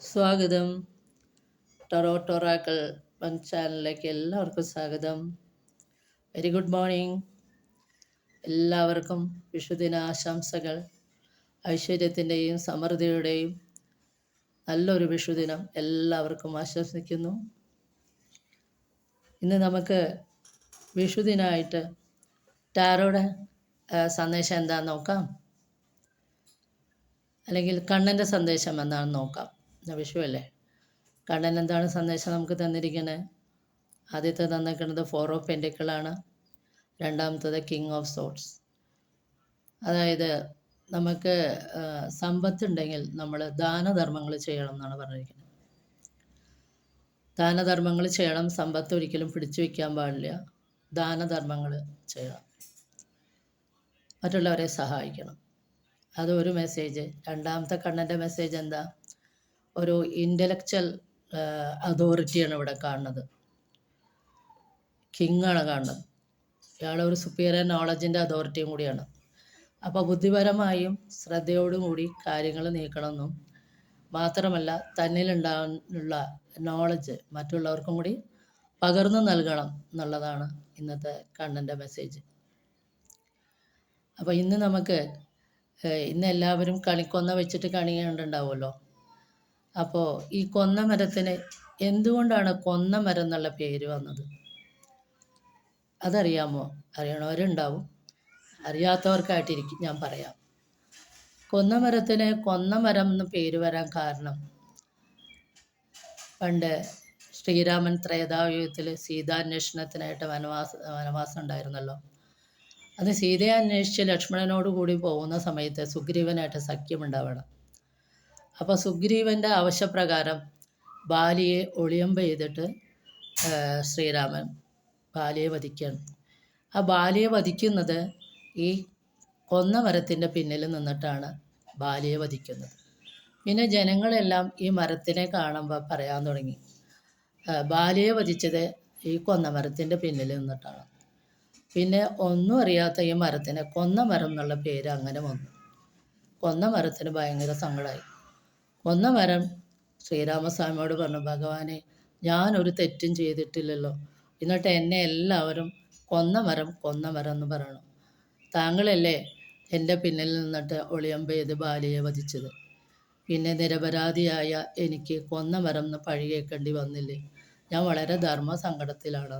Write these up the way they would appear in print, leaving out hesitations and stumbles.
സ്വാഗതം. ടൊറാക്കിൾ ചാനലിലേക്ക് എല്ലാവർക്കും സ്വാഗതം. Very good morning. എല്ലാവർക്കും വിഷുദിന ആശംസകൾ. ഐശ്വര്യത്തിൻ്റെയും സമൃദ്ധിയുടെയും നല്ലൊരു വിഷുദിനം എല്ലാവർക്കും ആശംസിക്കുന്നു. ഇന്ന് നമുക്ക് വിഷുദിനമായിട്ട് ടാരോയുടെ സന്ദേശം എന്താണെന്ന് നോക്കാം, അല്ലെങ്കിൽ കണ്ണൻ്റെ സന്ദേശം എന്താണെന്ന് നോക്കാം. വിഷു അല്ലേ, കണ്ണൻ എന്താണ് സന്ദേശം നമുക്ക് തന്നിരിക്കുന്നത്? ആദ്യത്തെ തന്നിരിക്കുന്നത് 4 ഓഫ് പെൻറ്റിക്കിളാണ്. രണ്ടാമത്തത് കിങ് ഓഫ് സോർട്സ്. അതായത് നമുക്ക് സമ്പത്തുണ്ടെങ്കിൽ നമ്മൾ ദാനധർമ്മങ്ങൾ ചെയ്യണം എന്നാണ് പറഞ്ഞിരിക്കുന്നത്. ദാനധർമ്മങ്ങൾ ചെയ്യണം, സമ്പത്ത് ഒരിക്കലും പിടിച്ചു വയ്ക്കാൻ പാടില്ല. ദാനധർമ്മങ്ങൾ ചെയ്യണം, മറ്റുള്ളവരെ സഹായിക്കണം. അതൊരു മെസ്സേജ്. രണ്ടാമത്തെ കണ്ണൻ്റെ മെസ്സേജ് എന്താ? ഒരു ഇൻ്റലക്ച്വൽ അതോറിറ്റിയാണ് ഇവിടെ കാണുന്നത്. കിങ്ങാണ് കാണുന്നത്. ഇയാൾ ഒരു സുപ്പീരിയർ നോളജിൻ്റെ അതോറിറ്റിയും കൂടിയാണ്. അപ്പോൾ ബുദ്ധിപരമായും ശ്രദ്ധയോടും കൂടി കാര്യങ്ങൾ നീക്കണമെന്നും മാത്രമല്ല തന്നിലുണ്ടാകാനുള്ള നോളജ് മറ്റുള്ളവർക്കും കൂടി പകർന്നു നൽകണം എന്നുള്ളതാണ് ഇന്നത്തെ കണ്ണൻ്റെ മെസ്സേജ്. അപ്പോൾ ഇന്ന് നമുക്ക് ഇന്ന് എല്ലാവരും കണിക്കൊന്ന വെച്ചിട്ട് കണി കണ്ടുണ്ടാവുമല്ലോ. അപ്പോൾ ഈ കൊന്ന മരത്തിന് എന്തുകൊണ്ടാണ് കൊന്ന മരം എന്നുള്ള പേര് വന്നത്? അതറിയാമോ? അറിയണവരുണ്ടാവും, അറിയാത്തവർക്കായിട്ടിരിക്കും ഞാൻ പറയാം. കൊന്ന മരത്തിന് കൊന്ന മരം എന്ന് പേര് വരാൻ കാരണം, പണ്ട് ശ്രീരാമൻ ത്രേതായുഗത്തിൽ സീതാന്വേഷണത്തിനായിട്ട് വനവാസം ഉണ്ടായിരുന്നല്ലോ. അത് സീതയെ അന്വേഷിച്ച് ലക്ഷ്മണനോട് കൂടി പോകുന്ന സമയത്ത് സുഗ്രീവനായിട്ട് സഖ്യമുണ്ടാവണം. അപ്പോൾ സുഗ്രീവൻ്റെ ആവശ്യപ്രകാരം ബാലിയെ ഒളിയമ്പ ചെയ്തിട്ട് ശ്രീരാമൻ ബാലിയെ വധിക്കുകയാണ്. ആ ബാലിയെ വധിക്കുന്നത് ഈ കൊന്ന മരത്തിൻ്റെ പിന്നിൽ നിന്നിട്ടാണ് ബാലിയെ വധിക്കുന്നത്. പിന്നെ ജനങ്ങളെല്ലാം ഈ മരത്തിനെ കാണുമ്പോൾ പറയാൻ തുടങ്ങി, ബാലിയെ വധിച്ചത് ഈ കൊന്ന മരത്തിൻ്റെ പിന്നിൽ നിന്നിട്ടാണ്. പിന്നെ ഒന്നും അറിയാത്ത ഈ മരത്തിന് കൊന്ന മരം എന്നുള്ള പേര് അങ്ങനെ വന്നു. കൊന്ന മരത്തിന് ഭയങ്കര സങ്കടമായി. കൊന്ന മരം ശ്രീരാമസ്വാമിയോട് പറഞ്ഞു, ഭഗവാനെ, ഞാനൊരു തെറ്റും ചെയ്തിട്ടില്ലല്ലോ, എന്നിട്ട് എന്നെ എല്ലാവരും കൊന്ന മരം എന്ന് പറയണം. താങ്കളല്ലേ എൻ്റെ പിന്നിൽ നിന്നിട്ട് ഒളിയമ്പ ചെയ്ത് ബാലിയെ വധിച്ചത്. പിന്നെ നിരപരാധിയായ എനിക്ക് കൊന്ന മരം എന്ന് പഴി കേൾക്കേണ്ടി വന്നില്ലേ? ഞാൻ വളരെ ധർമ്മസങ്കടത്തിലാണ്.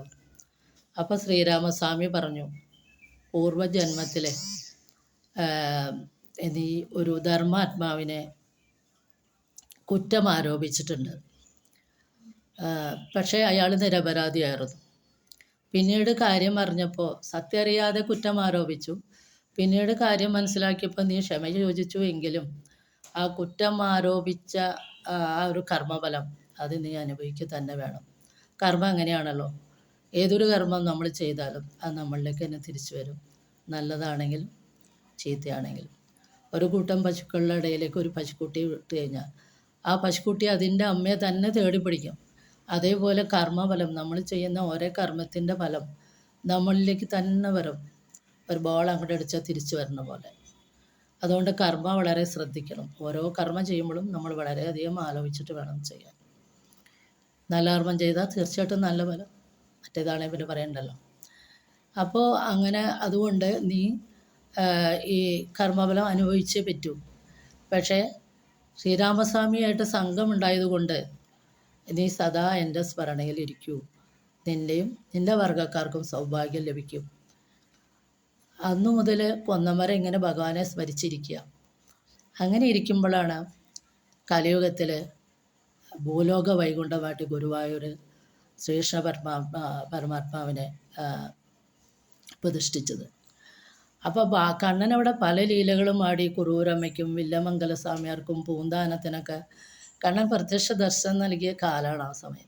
അപ്പോൾ ശ്രീരാമസ്വാമി പറഞ്ഞു, പൂർവജന്മത്തിലെ നീ ഒരു ധർമാത്മാവിനെ കുറ്റം ആരോപിച്ചിട്ടുണ്ട്. പക്ഷേ അയാൾ നിരപരാധിയായിരുന്നു. പിന്നീട് കാര്യം അറിഞ്ഞപ്പോൾ സത്യം അറിയാതെ കുറ്റം ആരോപിച്ചു. പിന്നീട് കാര്യം മനസ്സിലാക്കിയപ്പോൾ നീ ക്ഷമ ചോദിച്ചു എങ്കിലും ആ കുറ്റം ആരോപിച്ച ആ ഒരു കർമ്മഫലം അത് നീ അനുഭവിക്കുക തന്നെ വേണം. കർമ്മം അങ്ങനെയാണല്ലോ, ഏതൊരു കർമ്മം നമ്മൾ ചെയ്താലും അത് നമ്മളിലേക്ക് തന്നെ തിരിച്ചു വരും. നല്ലതാണെങ്കിലും ചീത്തയാണെങ്കിലും. ഒരു കൂട്ടം പശുക്കളുടെ ഇടയിലേക്ക് ഒരു പശുക്കുട്ടി വിട്ട് കഴിഞ്ഞാൽ ആ പശുക്കുട്ടി അതിൻ്റെ അമ്മയെ തന്നെ തേടി പിടിക്കും. അതേപോലെ കർമ്മഫലം, നമ്മൾ ചെയ്യുന്ന ഓരോ കർമ്മത്തിൻ്റെ ഫലം നമ്മളിലേക്ക് തന്നെ വരും. ഒരു ബോൾ അങ്ങോട്ട് അടിച്ചാൽ തിരിച്ചു വരുന്ന പോലെ. അതുകൊണ്ട് കർമ്മ വളരെ ശ്രദ്ധിക്കണം. ഓരോ കർമ്മം ചെയ്യുമ്പോഴും നമ്മൾ വളരെയധികം ആലോചിച്ചിട്ട് വേണം ചെയ്യാൻ. നല്ല കർമ്മം ചെയ്താൽ തീർച്ചയായിട്ടും നല്ല ഫലം, മറ്റേതാണെങ്കിൽ പിന്നെ പറയണ്ടല്ലോ. അപ്പോൾ അങ്ങനെ അതുകൊണ്ട് നീ ഈ കർമ്മഫലം അനുഭവിച്ചേ പറ്റൂ. പക്ഷേ ശ്രീരാമസ്വാമിയായിട്ട് സംഘമുണ്ടായതുകൊണ്ട് നീ സദാ എൻ്റെ സ്മരണയിലിരിക്കൂ. നിൻ്റെയും നിൻ്റെ വർഗ്ഗക്കാർക്കും സൗഭാഗ്യം ലഭിക്കും. അന്നു മുതൽ കൊന്നമരം ഇങ്ങനെ ഭഗവാനെ സ്മരിച്ചിരിക്കുക. അങ്ങനെ ഇരിക്കുമ്പോഴാണ് കലിയുഗത്തിൽ ഭൂലോക വൈകുണ്ഠമായിട്ട് ഗുരുവായൂർ ശ്രീകൃഷ്ണ പരമാത്മാവിനെ പ്രതിഷ്ഠിച്ചത്. അപ്പോൾ കണ്ണനവിടെ പല ലീലകളും ആടി. കുറൂരമ്മയ്ക്കും വില്ലമംഗല സ്വാമിയാർക്കും പൂന്താനത്തിനൊക്കെ കണ്ണൻ പ്രത്യക്ഷ ദർശനം നൽകിയ കാലമാണ് ആ സമയം.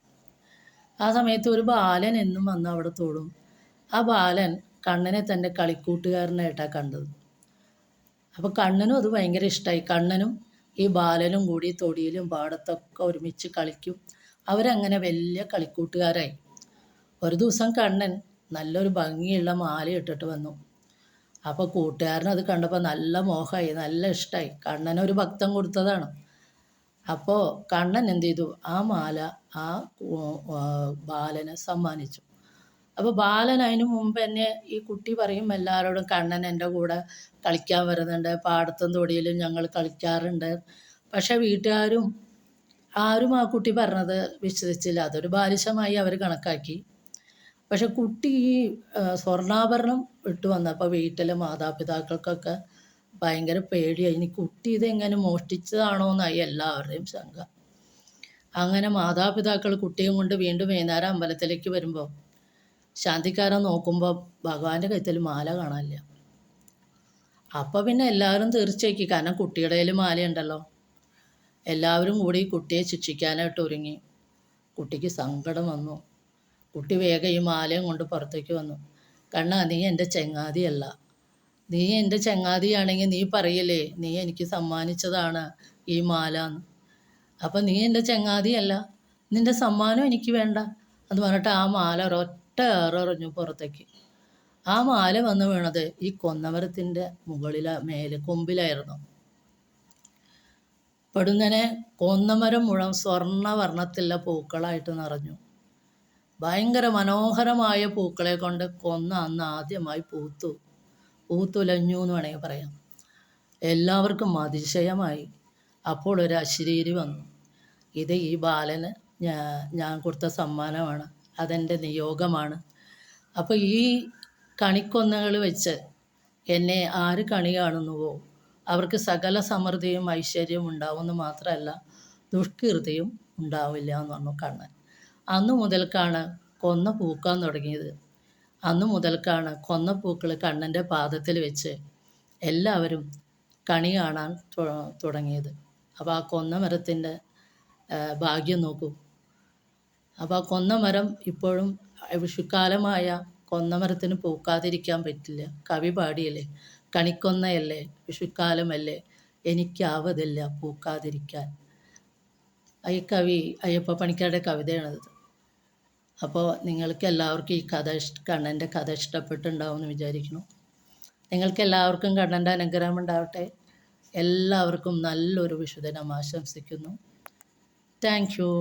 ആ സമയത്ത് ഒരു ബാലൻ എന്നും വന്ന് അവിടെ തൊടും. ആ ബാലൻ കണ്ണനെ തൻ്റെ കളിക്കൂട്ടുകാരനായിട്ടാണ് കണ്ടത്. അപ്പോൾ കണ്ണനും അത് ഭയങ്കര ഇഷ്ടമായി. കണ്ണനും ഈ ബാലനും കൂടി തൊടിയിലും പാടത്തൊക്കെ ഒരുമിച്ച് കളിക്കും. അവരങ്ങനെ വലിയ കളിക്കൂട്ടുകാരായി. ഒരു ദിവസം കണ്ണൻ നല്ലൊരു ഭംഗിയുള്ള മാല ഇട്ടിട്ട് വന്നു. അപ്പോൾ കൂട്ടുകാരനത് കണ്ടപ്പോൾ നല്ല മോഹമായി, നല്ല ഇഷ്ടമായി. കണ്ണനൊരു ഭക്തൻ കൊടുത്തതാണ്. അപ്പോൾ കണ്ണൻ എന്ത് ചെയ്തു, ആ മാല ആ ബാലന് സമ്മാനിച്ചു. അപ്പോൾ ബാലൻ അതിന് മുമ്പ് തന്നെ ഈ കുട്ടി പറയും എല്ലാവരോടും, കണ്ണൻ എൻ്റെ കൂടെ കളിക്കാൻ വരുന്നുണ്ട്, പാടത്തും തൊടിയിലും ഞങ്ങൾ കളിക്കാറുണ്ട്. പക്ഷേ വീട്ടുകാരും ആരും ആ കുട്ടി പറഞ്ഞത് വിശ്വസിച്ചില്ല. അതൊരു ബാലിശമായി അവർ കണക്കാക്കി. പക്ഷെ കുട്ടി ഈ സ്വർണ്ണാഭരണം ഇട്ട് വന്നപ്പോൾ വീട്ടിലെ മാതാപിതാക്കൾക്കൊക്കെ ഭയങ്കര പേടിയായി. ഇനി കുട്ടി ഇതെങ്ങനെ മോഷ്ടിച്ചതാണോ എന്നായി എല്ലാവരുടെയും ശങ്ക. അങ്ങനെ മാതാപിതാക്കൾ കുട്ടിയും കൊണ്ട് വീണ്ടും വൈകുന്നേരം അമ്പലത്തിലേക്ക് വരുമ്പോൾ ശാന്തിക്കാരൻ നോക്കുമ്പോൾ ഭഗവാന്റെ കഴുത്തിൽ മാല കാണാനില്ല. അപ്പോൾ പിന്നെ എല്ലാവരും തീർച്ചയാക്കി, കാരണം കുട്ടിയുടെ കയ്യിൽ മാലയുണ്ടല്ലോ. എല്ലാവരും കൂടി കുട്ടിയെ ശിക്ഷിക്കാനായിട്ട് ഒരുങ്ങി. കുട്ടിക്ക് സങ്കടം വന്നു. കുട്ടി വേഗം ഈ മാലയും കൊണ്ട് പുറത്തേക്ക് വന്നു. കണ്ണാ, നീ എൻ്റെ ചങ്ങാതിയല്ല. നീ എൻ്റെ ചങ്ങാതിയാണെങ്കിൽ നീ പറയില്ലേ നീ എനിക്ക് സമ്മാനിച്ചതാണ് ഈ മാല എന്ന്. അപ്പം നീ എൻ്റെ ചങ്ങാതിയല്ല, നിൻ്റെ സമ്മാനം എനിക്ക് വേണ്ട എന്ന് പറഞ്ഞിട്ട് ആ മാല ഒരൊറ്റ ഏറെറിഞ്ഞു പുറത്തേക്ക്. ആ മാല വന്ന് വീണത് ഈ കൊന്നമരത്തിൻ്റെ മേലെ കൊമ്പിലായിരുന്നു. പെടുന്നനെ കൊന്നമരം മുഴുവൻ സ്വർണ്ണവർണ്ണത്തിലുള്ള പൂക്കളായിട്ട് നിറഞ്ഞു. ഭയങ്കര മനോഹരമായ പൂക്കളെ കൊണ്ട് കൊന്ന അന്ന് ആദ്യമായി പൂത്തുലഞ്ഞു എന്ന് വേണമെങ്കിൽ പറയാം. എല്ലാവർക്കും അതിശയമായി. അപ്പോൾ ഒരു അശരീരി വന്നു. ഇത് ഈ ബാലന് ഞാൻ കൊടുത്ത സമ്മാനമാണ്, അതെൻ്റെ നിയോഗമാണ്. അപ്പോൾ ഈ കണിക്കൊന്നകൾ വെച്ച് എന്നെ ആര് കണി കാണുന്നുവോ അവർക്ക് സകല സമൃദ്ധിയും ഐശ്വര്യവും ഉണ്ടാവുമെന്ന് മാത്രമല്ല ദുഷ്കീർത്തിയും ഉണ്ടാവില്ല എന്ന് പറഞ്ഞു കണ്ണൻ. അന്നു മുതൽക്കാണ് കൊന്ന പൂക്കാൻ തുടങ്ങിയത്. അന്നു മുതൽക്കാണ് കൊന്ന പൂക്കൾ കണ്ണൻ്റെ പാദത്തിൽ വെച്ച് എല്ലാവരും കണി കാണാൻ തുടങ്ങിയത്. അപ്പോൾ ആ കൊന്ന മരത്തിൻ്റെ ഭാഗ്യം നോക്കൂ. അപ്പോൾ ആ കൊന്ന മരം ഇപ്പോഴും വിഷുക്കാലമായ കൊന്നമരത്തിന് പൂക്കാതിരിക്കാൻ പറ്റില്ല. കവി പാടിയല്ലേ, കണിക്കൊന്നയല്ലേ വിഷുക്കാലമല്ലേ എനിക്കാവതില്ല പൂക്കാതിരിക്കാൻ. ഈ കവി അയ്യപ്പ പണിക്കരുടെ കവിതയാണത്. അപ്പോൾ നിങ്ങൾക്ക് എല്ലാവർക്കും ഈ കണ്ണൻ്റെ കഥ ഇഷ്ടപ്പെട്ടുണ്ടാവുമെന്ന് വിചാരിക്കുന്നു. നിങ്ങൾക്ക് എല്ലാവർക്കും കണ്ണൻ്റെ അനുഗ്രഹം ഉണ്ടാവട്ടെ. എല്ലാവർക്കും നല്ലൊരു വിഷുദിനം ആശംസിക്കുന്നു. Thank you.